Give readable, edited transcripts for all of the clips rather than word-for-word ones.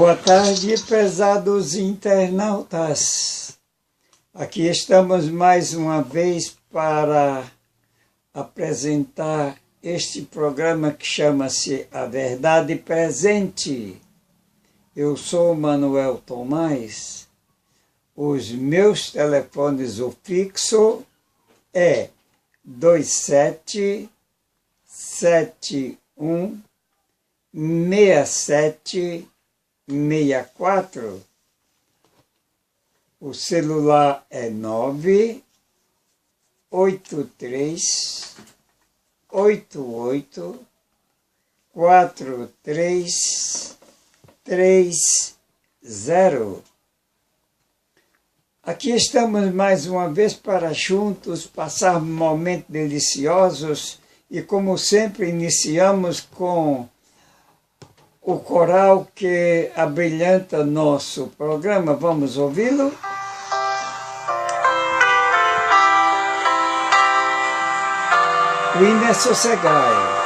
Boa tarde, prezados internautas. Aqui estamos mais uma vez para apresentar este programa que chama-se A Verdade Presente. Eu sou Manuel Tomás. Os meus telefones, o fixo é 27716764. O celular é 983884330. Aqui estamos mais uma vez para juntos passar momentos deliciosos e, como sempre, iniciamos com o coral que abrilhanta nosso programa. Vamos ouvi-lo? O hino é Sossegai.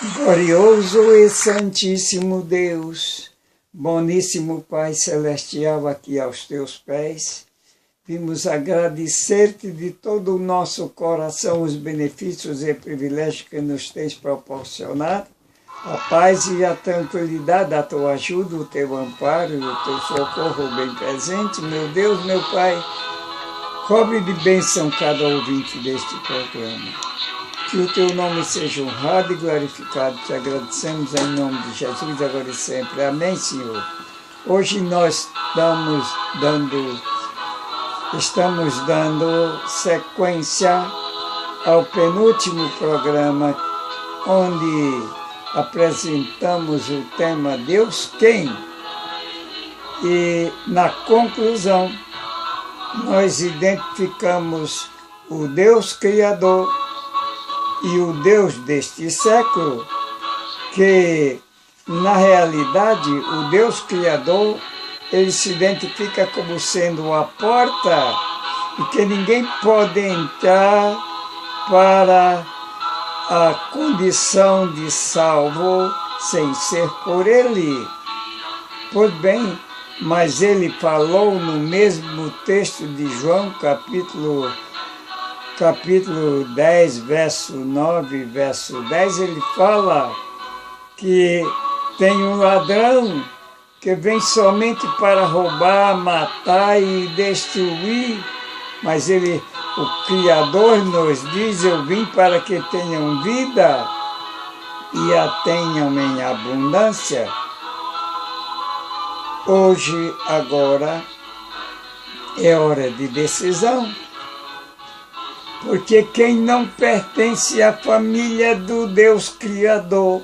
Glorioso e Santíssimo Deus, boníssimo Pai Celestial, aqui aos teus pés, vimos agradecer-te de todo o nosso coração os benefícios e privilégios que nos tens proporcionado, a paz e a tranquilidade, a tua ajuda, o teu amparo e o teu socorro bem presente. Meu Deus, meu Pai, cobre de bênção cada ouvinte deste programa. Que o teu nome seja honrado e glorificado. Te agradecemos em nome de Jesus, agora e sempre. Amém, Senhor. Hoje nós estamos dando sequência ao penúltimo programa, onde apresentamos o tema Deus quem? E na conclusão, nós identificamos o Deus Criador e o Deus deste século, que na realidade o Deus Criador, ele se identifica como sendo a porta e que ninguém pode entrar para a condição de salvo sem ser por ele. Pois bem, mas ele falou no mesmo texto de João, capítulo 10, verso 9, verso 10, ele fala que tem um ladrão que vem somente para roubar, matar e destruir, mas o Criador nos diz, eu vim para que tenham vida e a tenham em abundância. Hoje, agora, é hora de decisão. Porque quem não pertence à família do Deus Criador,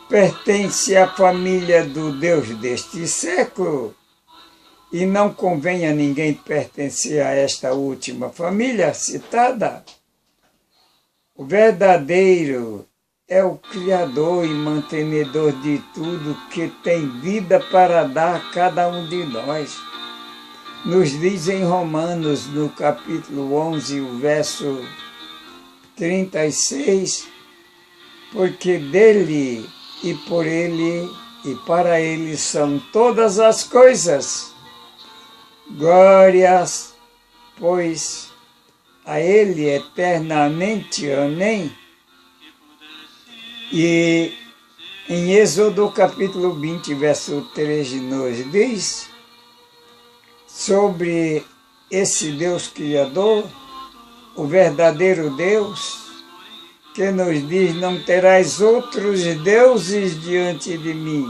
pertence à família do Deus deste século, e não convém a ninguém pertencer a esta última família citada. O verdadeiro é o Criador e mantenedor de tudo que tem vida para dar a cada um de nós. Nos diz em Romanos, no capítulo 11, o verso 36, porque dele e por ele e para ele são todas as coisas. Glórias, pois, a ele eternamente. Amém. E em Êxodo capítulo 20, verso 13, nos diz sobre esse Deus Criador, o verdadeiro Deus, que nos diz, não terás outros deuses diante de mim.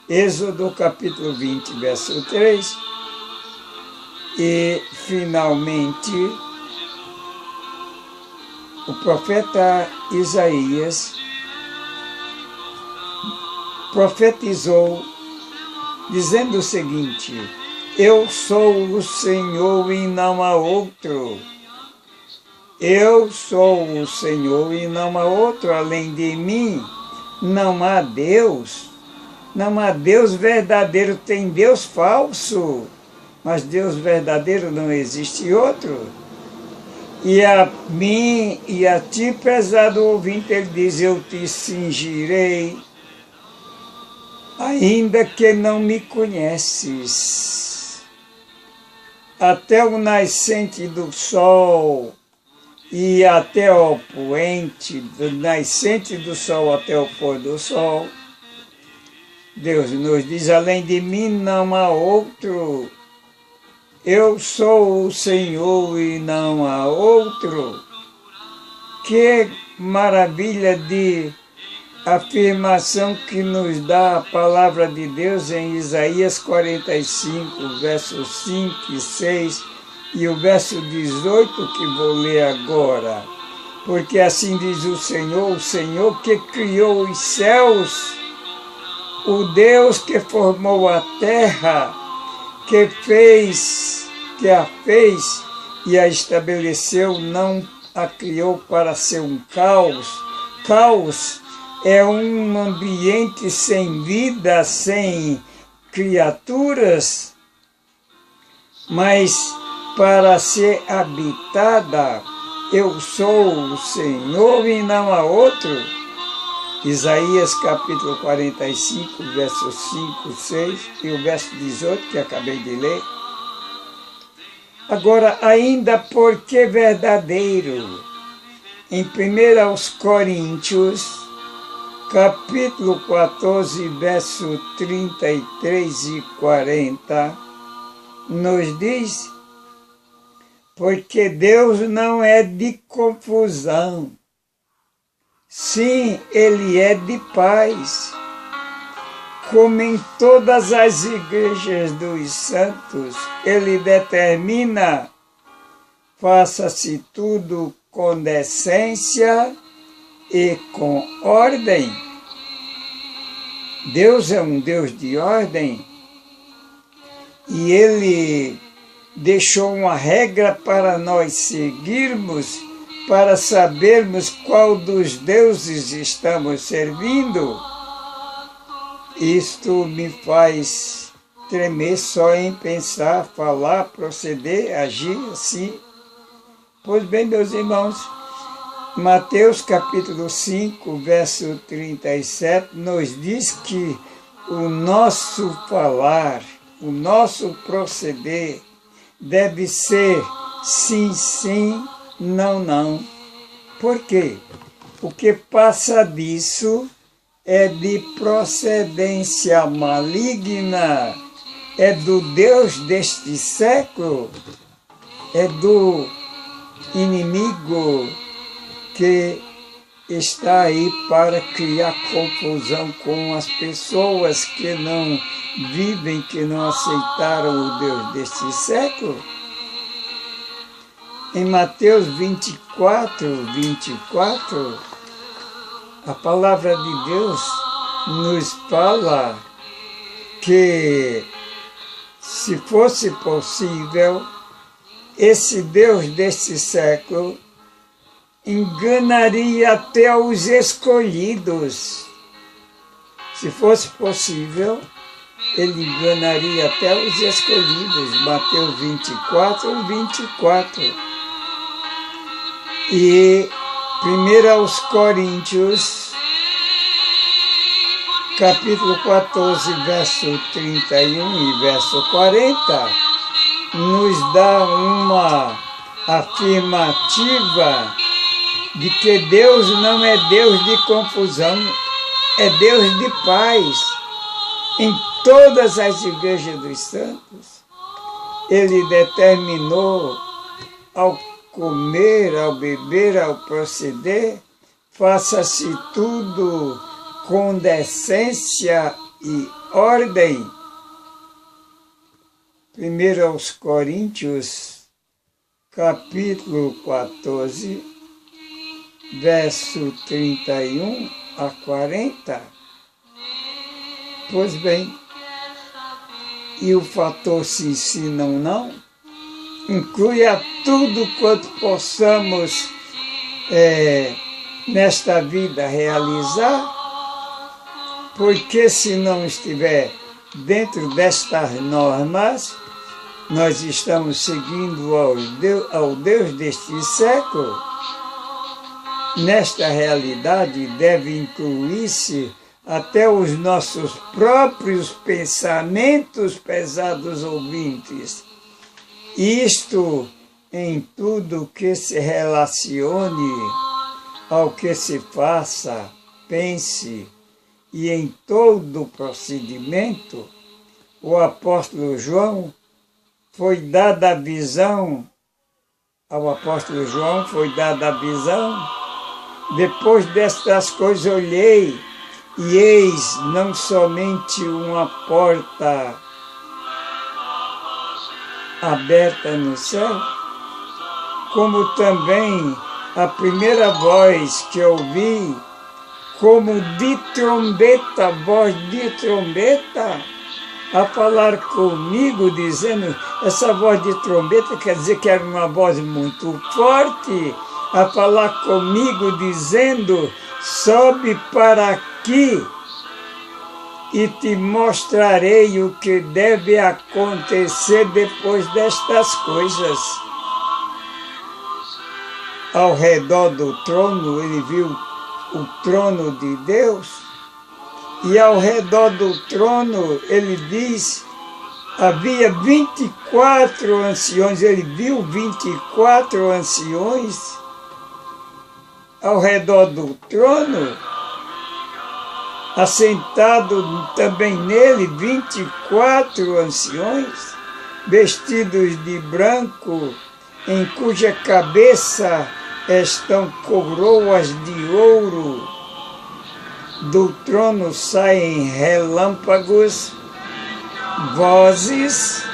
Êxodo capítulo 20, verso 3. E, finalmente, o profeta Isaías profetizou, dizendo o seguinte: eu sou o Senhor e não há outro. Eu sou o Senhor e não há outro além de mim. Não há Deus. Não há Deus verdadeiro, tem Deus falso. Mas Deus verdadeiro não existe outro. E a mim e a ti, prezado ouvinte, ele diz, eu te cingirei, ainda que não me conheces. Até o nascente do sol e até o poente, do nascente do sol até o pôr do sol, Deus nos diz, além de mim não há outro. Eu sou o Senhor e não há outro. Que maravilha de afirmação que nos dá a palavra de Deus em Isaías 45, versos 5 e 6 e o verso 18 que vou ler agora. Porque assim diz o Senhor que criou os céus, o Deus que formou a terra, que a fez e a estabeleceu, não a criou para ser um caos. Caos é um ambiente sem vida, sem criaturas, mas para ser habitada, eu sou o Senhor e não há outro. Isaías capítulo 45, versos 5, 6 e o verso 18 que acabei de ler. Agora, ainda porque verdadeiro, em 1 Coríntios, capítulo 14, verso 33 e 40, nos diz: porque Deus não é de confusão, sim, Ele é de paz, como em todas as igrejas dos santos, Ele determina: faça-se tudo com decência e com ordem. Deus é um Deus de ordem e Ele deixou uma regra para nós seguirmos, para sabermos qual dos deuses estamos servindo. Isto me faz tremer só em pensar, falar, proceder, agir assim. Pois bem, meus irmãos, Mateus capítulo 5, verso 37, nos diz que o nosso falar, o nosso proceder deve ser sim, sim, não, não. Por quê? O que passa disso é de procedência maligna, é do Deus deste século, é do inimigo que está aí para criar confusão com as pessoas que não vivem, que não aceitaram o Deus deste século. Em Mateus 24, a palavra de Deus nos fala que, se fosse possível, esse Deus deste século enganaria até os escolhidos. Se fosse possível, ele enganaria até os escolhidos. Mateus 24, 24. E 1 Coríntios, capítulo 14, verso 31 e verso 40, nos dá uma afirmativa de que Deus não é Deus de confusão, é Deus de paz. Em todas as igrejas dos santos, Ele determinou ao comer, ao beber, ao proceder, faça-se tudo com decência e ordem. 1 Coríntios, capítulo 14, verso 31 a 40. Pois bem, e o fator sim, sim, não, não, inclui a tudo quanto possamos nesta vida realizar, porque se não estiver dentro destas normas, nós estamos seguindo ao Deus deste século. Nesta realidade deve incluir-se até os nossos próprios pensamentos, pesados ouvintes. Isto em tudo que se relacione ao que se faça, pense, e em todo o procedimento. O apóstolo João foi dada a visão, ao apóstolo João foi dada a visão: depois destas coisas olhei, e eis não somente uma porta aberta no céu, como também a primeira voz que ouvi, como de trombeta, voz de trombeta, a falar comigo, dizendo, essa voz de trombeta quer dizer que era uma voz muito forte, a falar comigo, dizendo, sobe para aqui e te mostrarei o que deve acontecer depois destas coisas. Ao redor do trono ele viu o trono de Deus, e ao redor do trono, ele diz, havia 24 anciões, ele viu 24 anciões ao redor do trono, assentado também nele 24 anciões, vestidos de branco, em cuja cabeça estão coroas de ouro. Do trono saem relâmpagos, vozes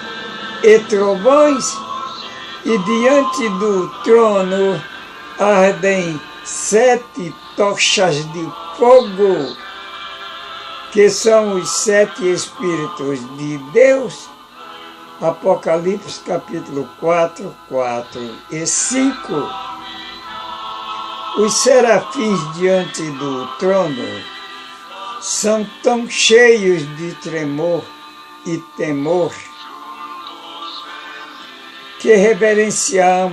e trovões, e diante do trono ardem 7 tochas de fogo, que são os 7 Espíritos de Deus. Apocalipse capítulo 4, 4 e 5. Os serafins diante do trono são tão cheios de tremor e temor que reverencial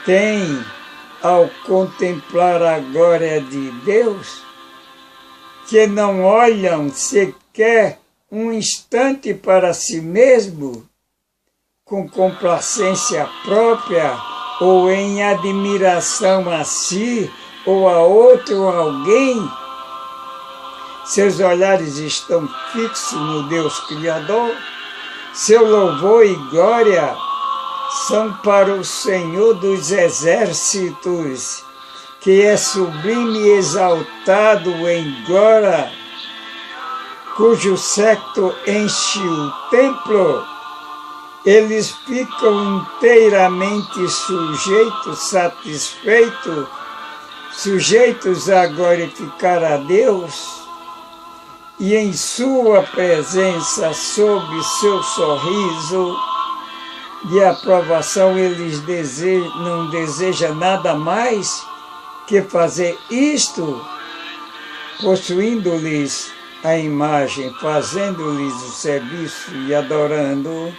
tem ao contemplar a glória de Deus, que não olham sequer um instante para si mesmo, com complacência própria ou em admiração a si ou a outro alguém. Seus olhares estão fixos no Deus Criador. Seu louvor e glória são para o Senhor dos Exércitos, que é sublime e exaltado em glória, cujo séquito enche o templo. Eles ficam inteiramente sujeitos a glorificar a Deus, e em sua presença, sob seu sorriso de aprovação, eles não desejam nada mais que fazer isto, possuindo-lhes a imagem, fazendo-lhes o serviço e adorando.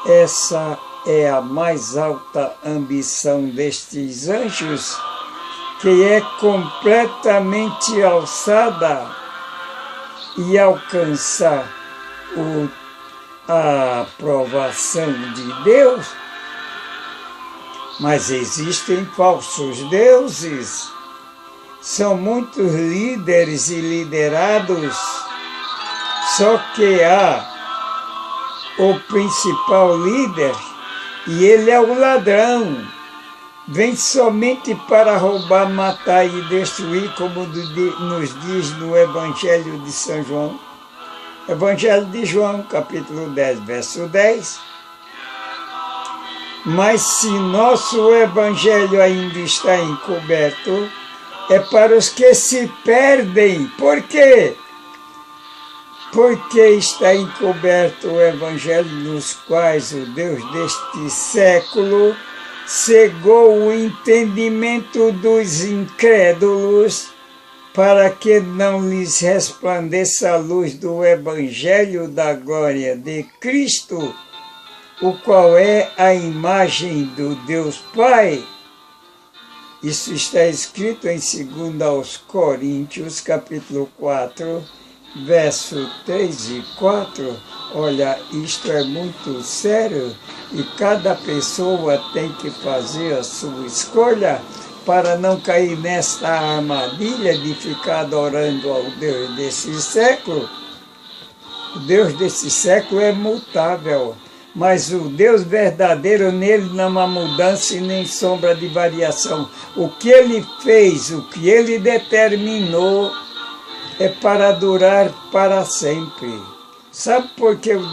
Essa é a mais alta ambição destes anjos, que é completamente alçada e alcançar a aprovação de Deus. Mas existem falsos deuses. São muitos líderes e liderados, só que há o principal líder, e ele é o ladrão. Vem somente para roubar, matar e destruir, como nos diz no Evangelho de São João. Evangelho de João, capítulo 10, verso 10. Mas se nosso Evangelho ainda está encoberto, é para os que se perdem. Por quê? Porque está encoberto o Evangelho, nos quais o Deus deste século cegou o entendimento dos incrédulos, para que não lhes resplandeça a luz do Evangelho da glória de Cristo, o qual é a imagem do Deus Pai. Isso está escrito em 2 aos Coríntios, capítulo 4, verso 3 e 4. Olha, isto é muito sério e cada pessoa tem que fazer a sua escolha para não cair nesta armadilha de ficar adorando ao Deus desse século. O Deus desse século é mutável, mas o Deus verdadeiro, nele não há mudança e nem sombra de variação. O que ele fez, o que ele determinou, é para durar para sempre. Sabe por que o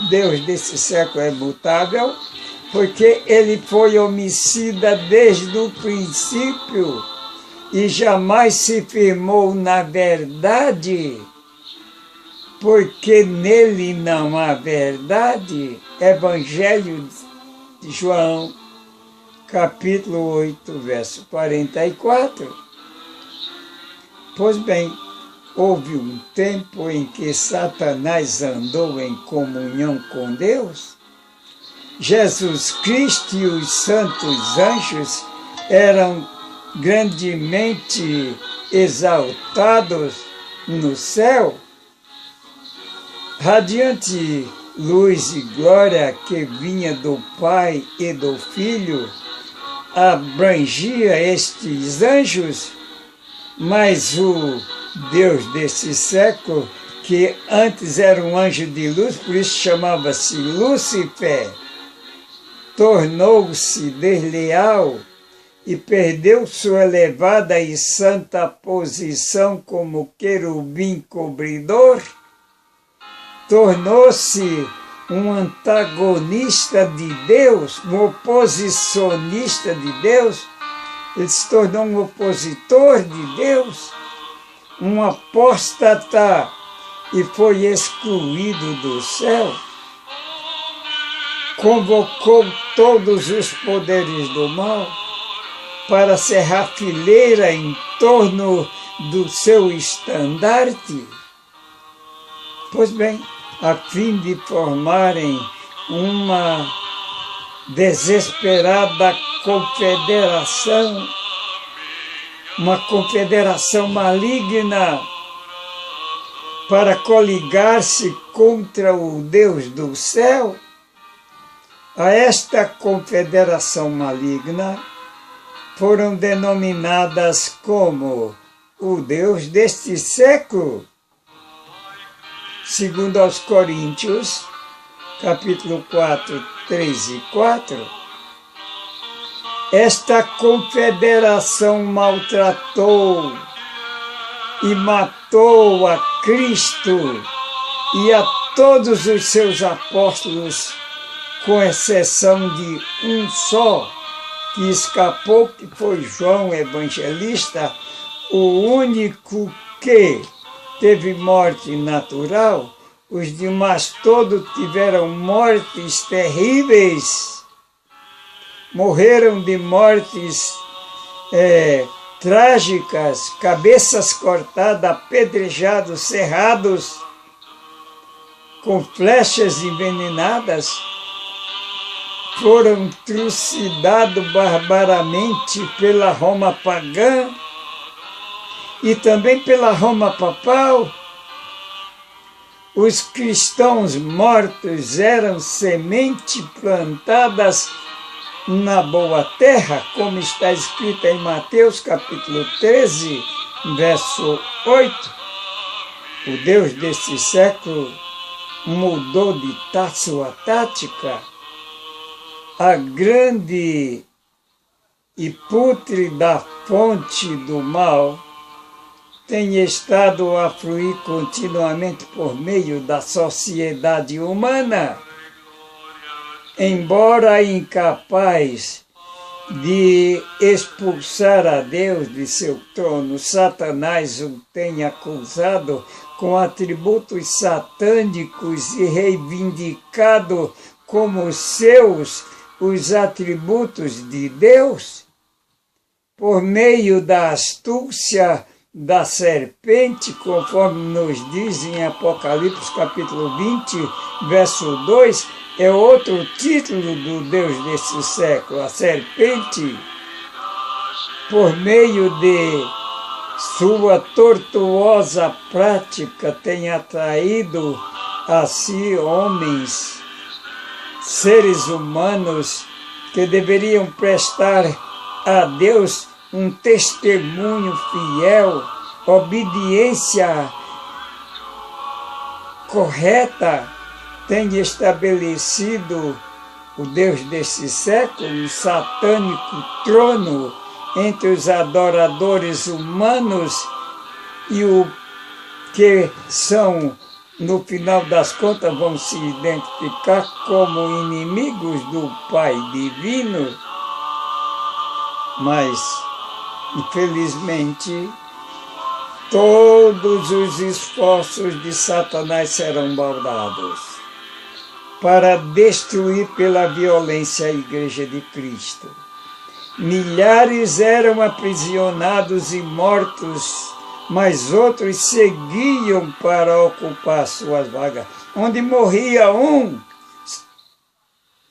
Deus desse século é mutável? Porque ele foi homicida desde o princípio e jamais se firmou na verdade, porque nele não há verdade. Evangelho de João, capítulo 8, verso 44. Pois bem, houve um tempo em que Satanás andou em comunhão com Deus. Jesus Cristo e os santos anjos eram grandemente exaltados no céu, radiante luz e glória que vinha do Pai e do Filho, abrangia estes anjos, mas o Deus desse século, que antes era um anjo de luz, por isso chamava-se Lúcifer, tornou-se desleal e perdeu sua elevada e santa posição como querubim cobridor, tornou-se um antagonista de Deus, um oposicionista de Deus, ele se tornou um opositor de Deus, um apóstata, e foi excluído do céu. Convocou todos os poderes do mal para cerrar fileira em torno do seu estandarte. Pois bem, a fim de formarem uma desesperada confederação, uma confederação maligna, para coligar-se contra o Deus do céu, a esta confederação maligna foram denominadas como o Deus deste século. Segundo aos Coríntios, capítulo 4, 3 e 4, esta confederação maltratou e matou a Cristo e a todos os seus apóstolos, com exceção de um só, que escapou, que foi João Evangelista, o único que teve morte natural. Os demais todos tiveram mortes terríveis, morreram de mortes trágicas, cabeças cortadas, apedrejados, serrados, com flechas envenenadas, foram trucidados barbaramente pela Roma pagã e também pela Roma papal. Os cristãos mortos eram semente plantadas na boa terra, como está escrito em Mateus capítulo 13, verso 8. O Deus deste século mudou de sua tática. A grande e pútrida fonte do mal tem estado a fluir continuamente por meio da sociedade humana. Embora incapaz de expulsar a Deus de seu trono, Satanás o tem acusado com atributos satânicos e reivindicado como seus os atributos de Deus, por meio da astúcia da serpente, conforme nos diz em Apocalipse capítulo 20, verso 2, é outro título do Deus desse século, a serpente, por meio de sua tortuosa prática, tem atraído a si homens, seres humanos, que deveriam prestar a Deus um testemunho fiel, obediência correta, tem estabelecido o Deus desse século, um satânico trono entre os adoradores humanos e o que são, no final das contas, vão se identificar como inimigos do Pai Divino. Mas, infelizmente, todos os esforços de Satanás serão baldados para destruir pela violência a Igreja de Cristo. Milhares eram aprisionados e mortos, mas outros seguiam para ocupar suas vagas. Onde morria um,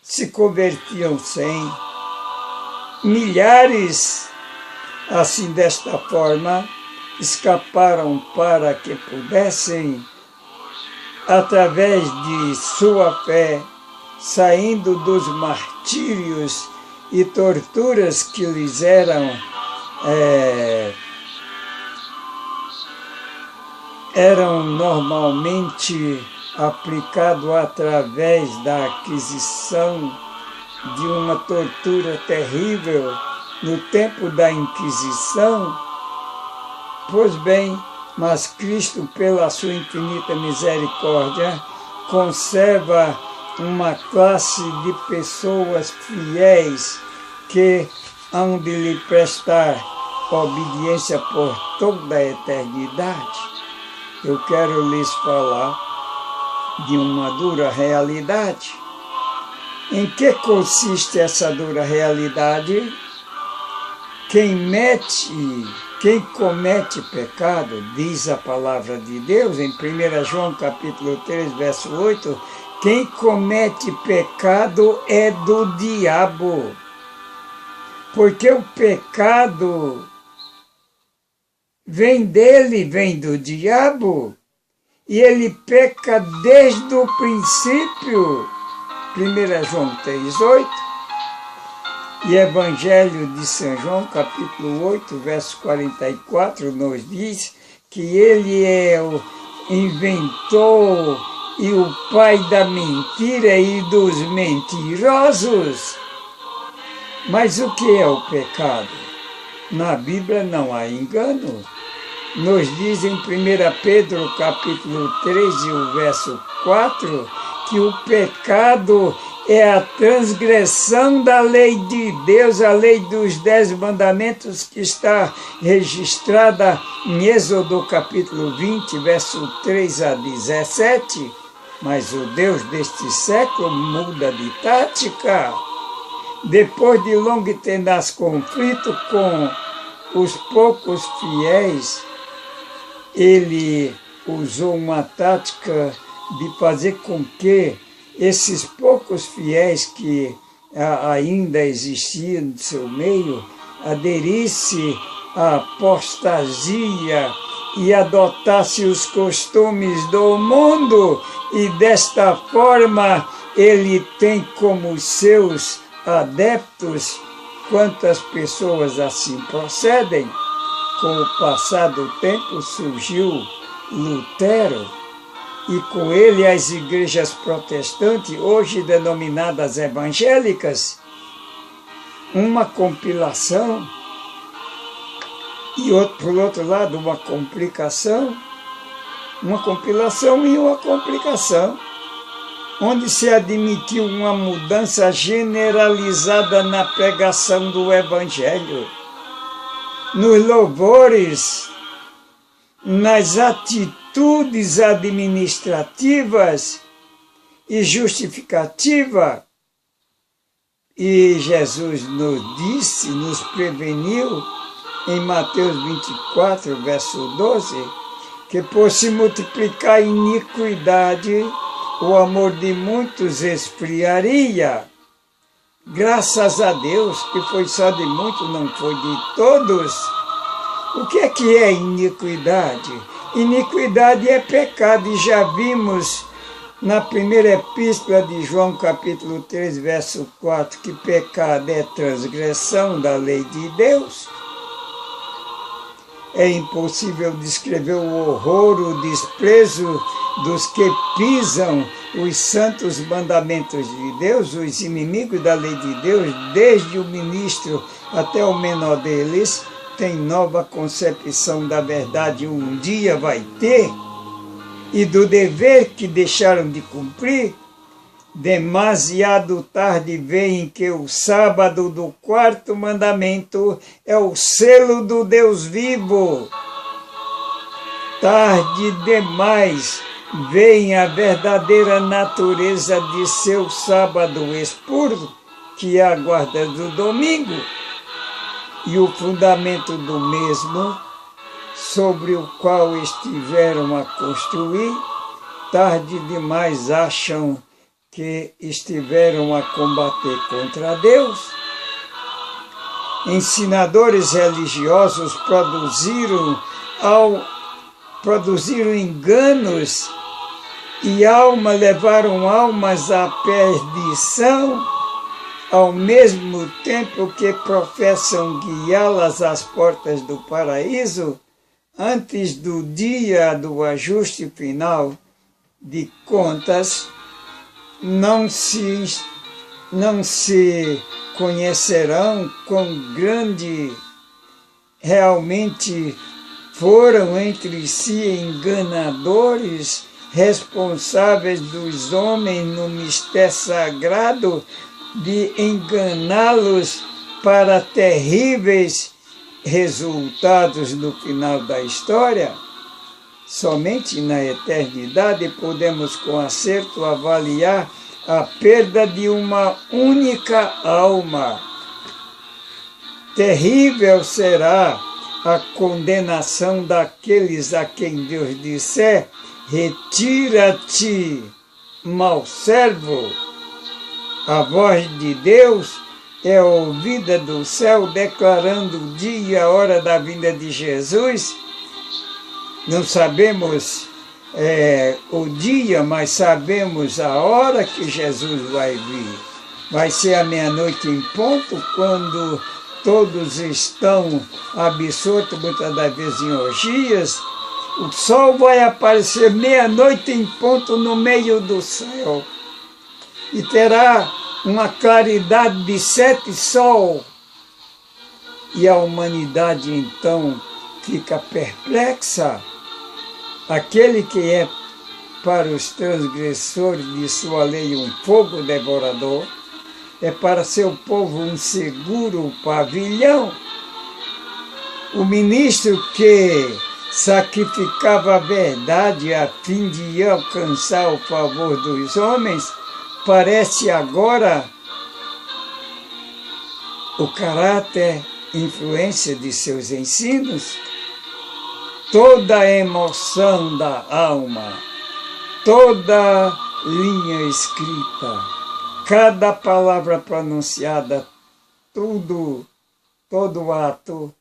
se convertiam 100. Milhares Assim, desta forma, escaparam para que pudessem, através de sua fé, saindo dos martírios e torturas que lhes eram normalmente aplicados através da aquisição de uma tortura terrível no tempo da Inquisição. Pois bem, mas Cristo, pela sua infinita misericórdia, conserva uma classe de pessoas fiéis que hão de lhe prestar obediência por toda a eternidade. Eu quero lhes falar de uma dura realidade. Em que consiste essa dura realidade? Quem comete pecado, diz a palavra de Deus, em 1 João capítulo 3, verso 8, quem comete pecado é do diabo. Porque o pecado vem dele, vem do diabo, e ele peca desde o princípio. 1 João 3, 8. E Evangelho de São João, capítulo 8, verso 44, nos diz que ele é o inventor e o pai da mentira e dos mentirosos. Mas o que é o pecado? Na Bíblia não há engano. Nos diz em 1 Pedro, capítulo 3, e o verso 4, que o pecado é a transgressão da lei de Deus, a lei dos 10 mandamentos, que está registrada em Êxodo capítulo 20, verso 3 a 17. Mas o Deus deste século muda de tática. Depois de longo e tenaz conflito com os poucos fiéis, ele usou uma tática de fazer com que esses poucos fiéis que ainda existiam no seu meio aderissem à apostasia e adotassem os costumes do mundo, e desta forma ele tem como seus adeptos quantas pessoas assim procedem. Com o passar do tempo surgiu Lutero, e com ele as igrejas protestantes, hoje denominadas evangélicas, uma compilação, e por outro lado uma complicação, uma compilação e uma complicação, onde se admitiu uma mudança generalizada na pregação do Evangelho, nos louvores, nas atitudes administrativas e justificativa. E Jesus nos disse, nos preveniu, em Mateus 24, verso 12, que por se multiplicar a iniquidade, o amor de muitos esfriaria. Graças a Deus, que foi só de muitos, não foi de todos. O que é iniquidade? Iniquidade é pecado, e já vimos na primeira epístola de João, capítulo 3, verso 4, que pecado é transgressão da lei de Deus. É impossível descrever o horror, o desprezo dos que pisam os santos mandamentos de Deus, os inimigos da lei de Deus, desde o ministro até o menor deles, tem nova concepção da verdade, um dia vai ter, e do dever que deixaram de cumprir. Demasiado tarde veem que o sábado do 4º mandamento é o selo do Deus vivo. Tarde demais veem a verdadeira natureza de seu sábado expuro, que é a guarda do domingo, e o fundamento do mesmo, sobre o qual estiveram a construir. Tarde demais acham que estiveram a combater contra Deus. ensinadores religiosos produziram enganos e levaram almas à perdição, ao mesmo tempo que professam guiá-las às portas do paraíso, antes do dia do ajuste final de contas, não se conhecerão quão grande realmente foram entre si enganadores, responsáveis dos homens no mistério sagrado de enganá-los para terríveis resultados no final da história. Somente na eternidade podemos com acerto avaliar a perda de uma única alma. Terrível será a condenação daqueles a quem Deus disser: retira-te, mau servo. A voz de Deus é ouvida do céu, declarando o dia e a hora da vinda de Jesus. Não sabemos o dia, mas sabemos a hora que Jesus vai vir. Vai ser à meia-noite em ponto, quando todos estão absortos, muitas das vezes em orgias. O sol vai aparecer meia-noite em ponto no meio do céu. E terá uma claridade de 7 sol. E a humanidade então fica perplexa. Aquele que é para os transgressores de sua lei um fogo devorador, é para seu povo um seguro pavilhão. O ministro que sacrificava a verdade a fim de alcançar o favor dos homens, parece agora o caráter, influência de seus ensinos. Toda a emoção da alma, toda linha escrita, cada palavra pronunciada, todo ato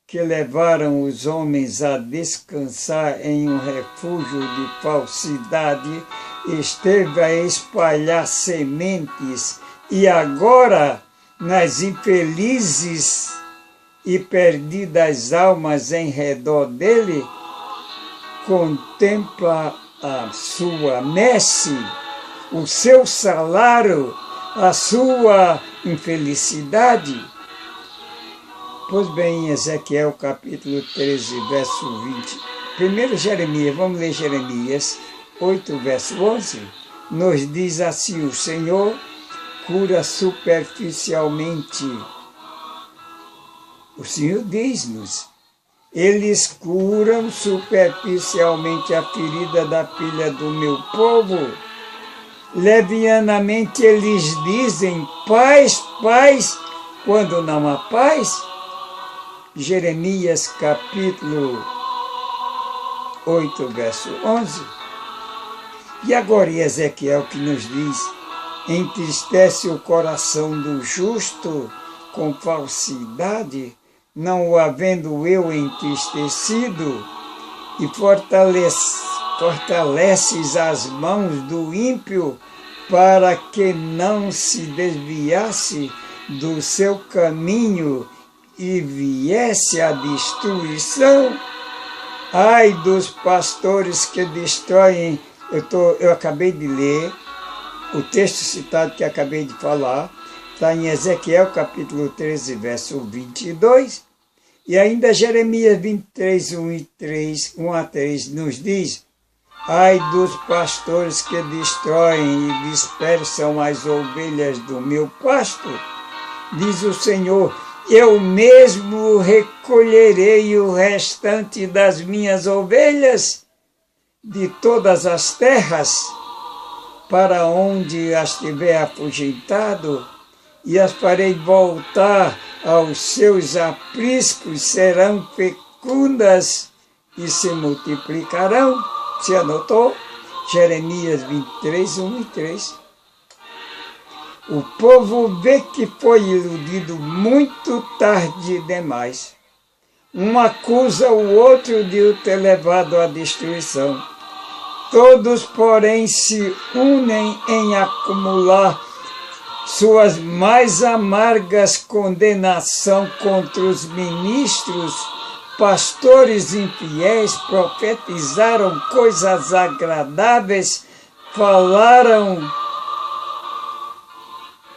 que levaram os homens a descansar em um refúgio de falsidade, esteve a espalhar sementes, e agora, nas infelizes e perdidas almas em redor dele, contempla a sua messe, o seu salário, a sua infelicidade. Pois bem, em Ezequiel capítulo 13, verso 20, primeiro Jeremias, vamos ler Jeremias 8, verso 11, nos diz assim: o Senhor cura superficialmente. O Senhor diz-nos: eles curam superficialmente a ferida da filha do meu povo. Levianamente eles dizem: paz, paz, quando não há paz. Jeremias capítulo 8, verso 11. E agora Ezequiel que nos diz: entristece o coração do justo com falsidade, não o havendo eu entristecido, e fortaleces as mãos do ímpio para que não se desviasse do seu caminho e viesse a destruição. Ai dos pastores que destroem. Eu acabei de ler o texto citado que acabei de falar. Está em Ezequiel capítulo 13, verso 22. E ainda Jeremias 23, 1 a 3 nos diz: ai dos pastores que destroem e dispersam as ovelhas do meu pasto, diz o Senhor, eu mesmo recolherei o restante das minhas ovelhas de todas as terras, para onde as tiver afugentado, e as farei voltar aos seus apriscos, serão fecundas e se multiplicarão. Se anotou? Jeremias 23, 1 e 3. O povo vê que foi iludido muito tarde demais. Um acusa o outro de o ter levado à destruição. Todos, porém, se unem em acumular suas mais amargas condenação contra os ministros, pastores infiéis, profetizaram coisas agradáveis, falaram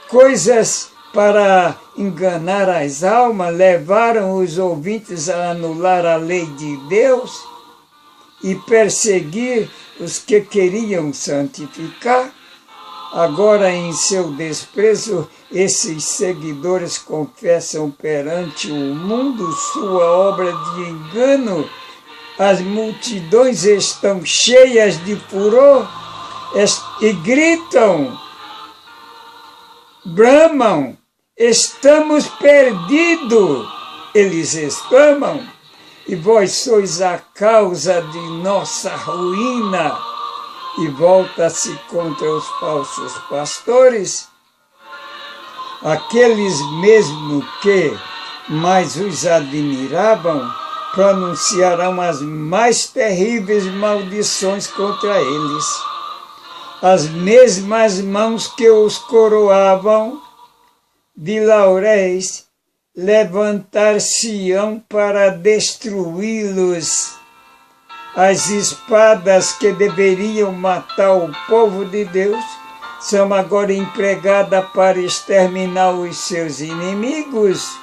coisas para enganar as almas, levaram os ouvintes a anular a lei de Deus e perseguir os que queriam santificar. Agora, em seu desprezo, esses seguidores confessam perante o mundo sua obra de engano. As multidões estão cheias de furor e gritam, bramam, estamos perdidos. Eles exclamam, e vós sois a causa de nossa ruína. E volta-se contra os falsos pastores, aqueles mesmo que mais os admiravam, pronunciarão as mais terríveis maldições contra eles. As mesmas mãos que os coroavam de lauréis levantar-se-ão para destruí-los. As espadas que deveriam matar o povo de Deus são agora empregadas para exterminar os seus inimigos.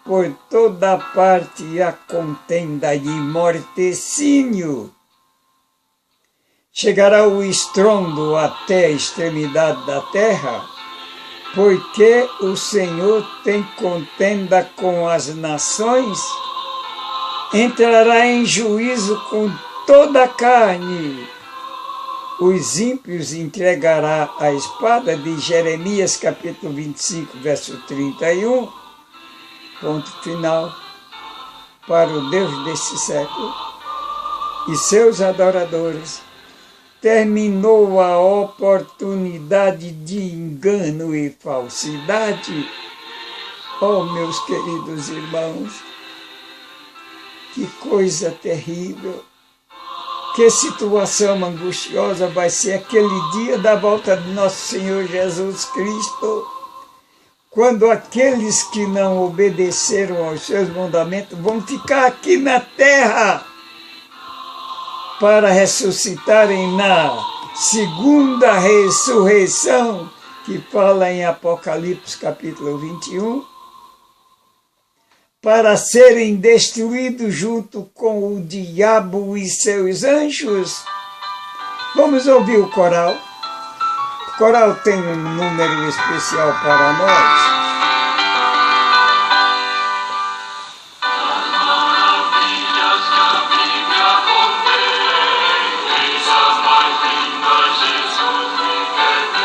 Por toda parte há contenda e morticínio. Chegará o estrondo até a extremidade da terra, porque o Senhor tem contenda com as nações, entrará em juízo com toda a carne. Os ímpios entregará a espada, de Jeremias capítulo 25, verso 31, ponto final, para o Deus desse século e seus adoradores. Terminou a oportunidade de engano e falsidade. Oh, meus queridos irmãos, que coisa terrível, que situação angustiosa vai ser aquele dia da volta de nosso Senhor Jesus Cristo, quando aqueles que não obedeceram aos seus mandamentos vão ficar aqui na terra para ressuscitarem na segunda ressurreição, que fala em Apocalipse capítulo 21, para serem destruídos junto com o diabo e seus anjos. Vamos ouvir o coral. O coral tem um número especial para nós.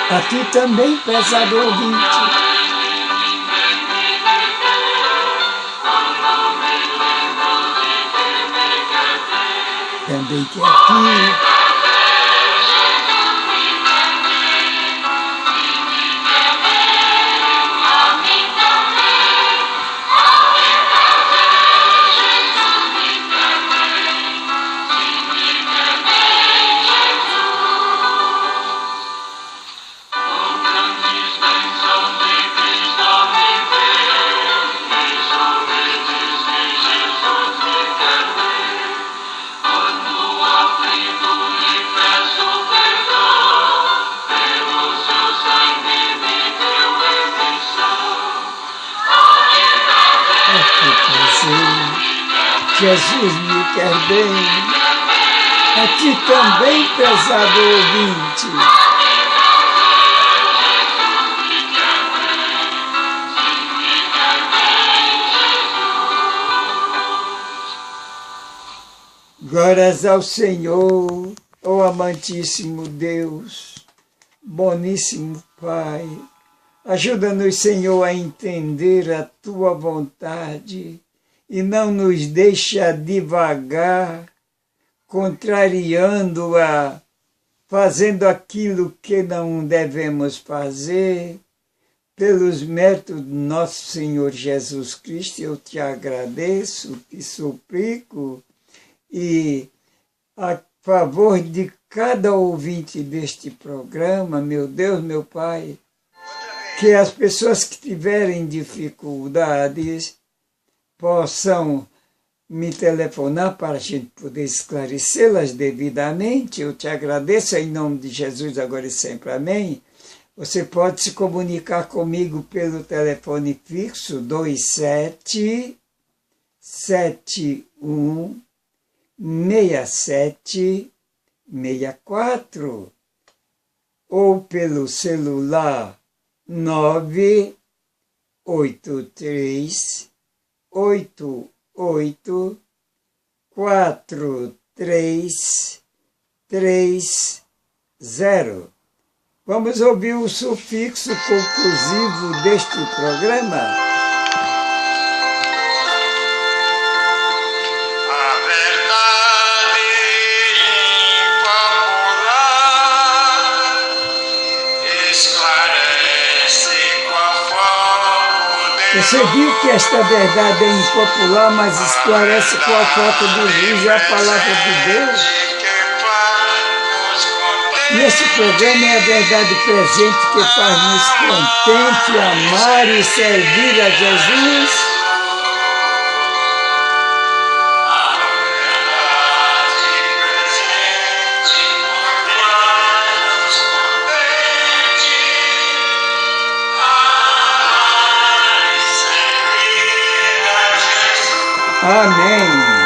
Aqui também, prezado ouvinte, também que aqui Jesus me quer bem. Aqui também, prezado ouvinte. Glórias ao Senhor, ó amantíssimo Deus, boníssimo Pai. Ajuda-nos, Senhor, a entender a Tua vontade e não nos deixa divagar, contrariando-a, fazendo aquilo que não devemos fazer, pelos méritos do nosso Senhor Jesus Cristo, eu te agradeço, te suplico, e a favor de cada ouvinte deste programa, meu Deus, meu Pai, que as pessoas que tiverem dificuldades possam me telefonar para a gente poder esclarecê-las devidamente. Eu te agradeço em nome de Jesus, agora e sempre. Amém. Você pode se comunicar comigo pelo telefone fixo 27716764 ou pelo celular 983884330. Vamos ouvir o sufixo conclusivo deste programa. A verdade impopular esclarece qual foco de Você viu que esta verdade é impopular, mas esclarece qual foco de luz é a palavra de Deus. E esse programa é a verdade presente que faz-nos contente, amar e servir a Jesus. Amém.